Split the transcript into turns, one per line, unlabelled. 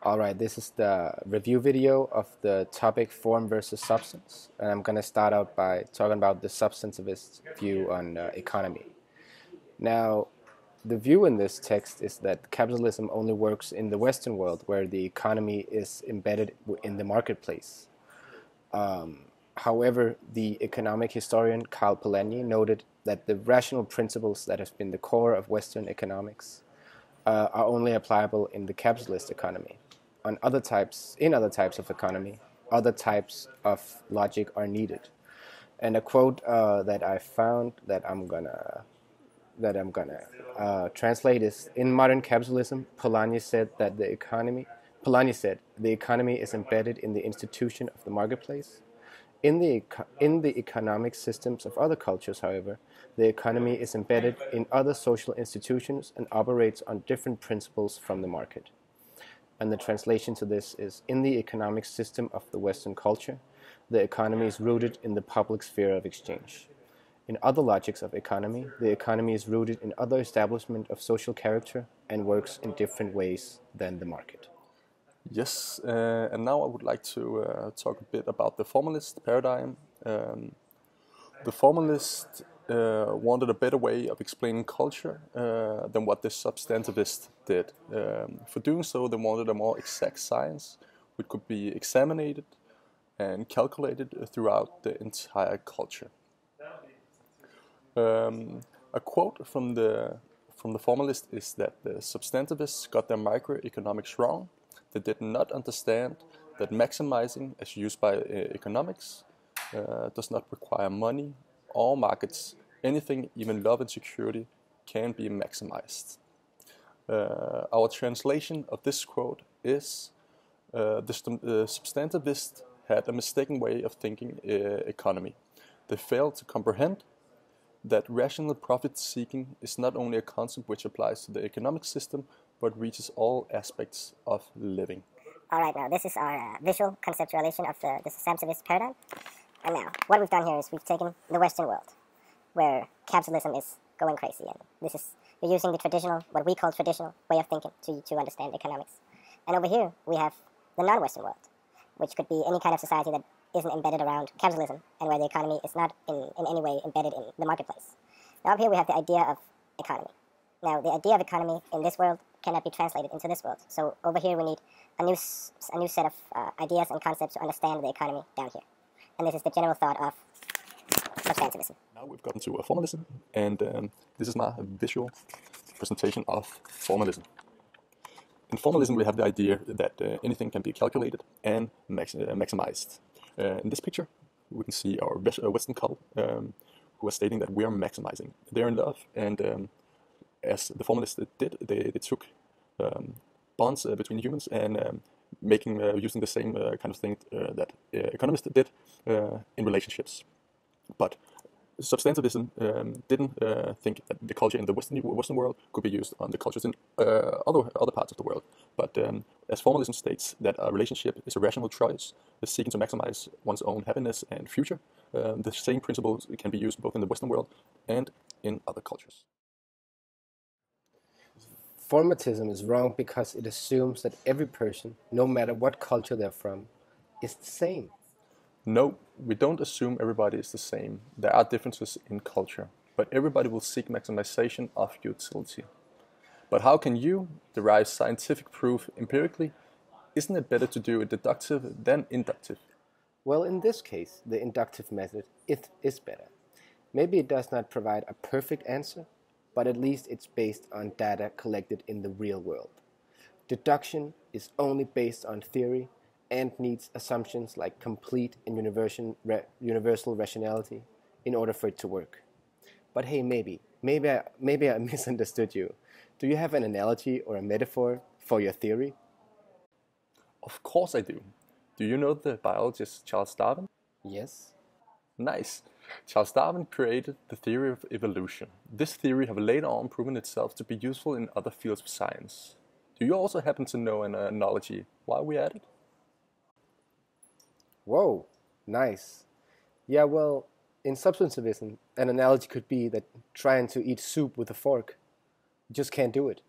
Alright, this is the review video of the topic form versus substance, and I'm going to start out by talking about the substantivist view on economy. Now, the view in this text is that capitalism only works in the Western world where the economy is embedded in the marketplace. However, the economic historian Karl Polanyi noted that the rational principles that have been the core of Western economics are only applicable in the capitalist economy. In other types of economy, other types of logic are needed. And a quote that I found that I'm gonna translate is: in modern capitalism, Polanyi said the economy is embedded in the institution of the marketplace. In the economic systems of other cultures, however, the economy is embedded in other social institutions and operates on different principles from the market. And the translation to this is: in the economic system of the Western culture, the economy is rooted in the public sphere of exchange. In other logics of economy, the economy is rooted in other establishment of social character and works in different ways than the market.
Yes, and now I would like to talk a bit about the formalist paradigm. The formalist wanted a better way of explaining culture than what the substantivist did. For doing so, they wanted a more exact science, which could be examined and calculated throughout the entire culture. A quote from the formalist is that the substantivists got their microeconomics wrong. They did not understand that maximizing, as used by economics, does not require money or markets. Anything, even love and security, can be maximized. Our translation of this quote is the substantivists had a mistaken way of thinking economy. They failed to comprehend that rational profit-seeking is not only a concept which applies to the economic system, but reaches all aspects of living.
Alright, now this is our visual conceptualization of the substantivist paradigm. And now, what we've done here is we've taken the Western world, where capitalism is going crazy, and we're using the traditional, what we call traditional, way of thinking to understand economics. And over here, we have the non-Western world, which could be any kind of society that isn't embedded around capitalism, and where the economy is not in any way embedded in the marketplace. Now up here we have the idea of economy. Now the idea of economy in this world cannot be translated into this world. So over here we need a new set of ideas and concepts to understand the economy down here. And this is the general thought of substantivism.
Now we've gotten to formalism, and this is my visual presentation of formalism. In formalism, we have the idea that anything can be calculated and maximized. In this picture, we can see our Western couple who are stating that we are maximizing. They're in love, and as the formalists did, they took bonds between humans and using the same kind of thing that economists did in relationships. But substantivism didn't think that the culture in the Western world could be used on the cultures in other parts of the world. But as formalism states that a relationship is a rational choice, seeking to maximize one's own happiness and future, the same principles can be used both in the Western world and in other cultures.
Formatism is wrong because it assumes that every person, no matter what culture they're from, is the same.
No, we don't assume everybody is the same. There are differences in culture, but everybody will seek maximization of utility. But how can you derive scientific proof empirically? Isn't it better to do it deductive than inductive?
Well, in this case, the inductive method is better. Maybe it does not provide a perfect answer, but at least it's based on data collected in the real world. Deduction is only based on theory and needs assumptions like complete and universal rationality in order for it to work. But hey, maybe I misunderstood you. Do you have an analogy or a metaphor for your theory?
Of course I do. Do you know the biologist Charles Darwin?
Yes.
Nice. Charles Darwin created the theory of evolution. This theory has later on proven itself to be useful in other fields of science. Do you also happen to know an analogy while we're at it?
Whoa, nice. Yeah, well, in substantivism, an analogy could be that trying to eat soup with a fork, you just can't do it.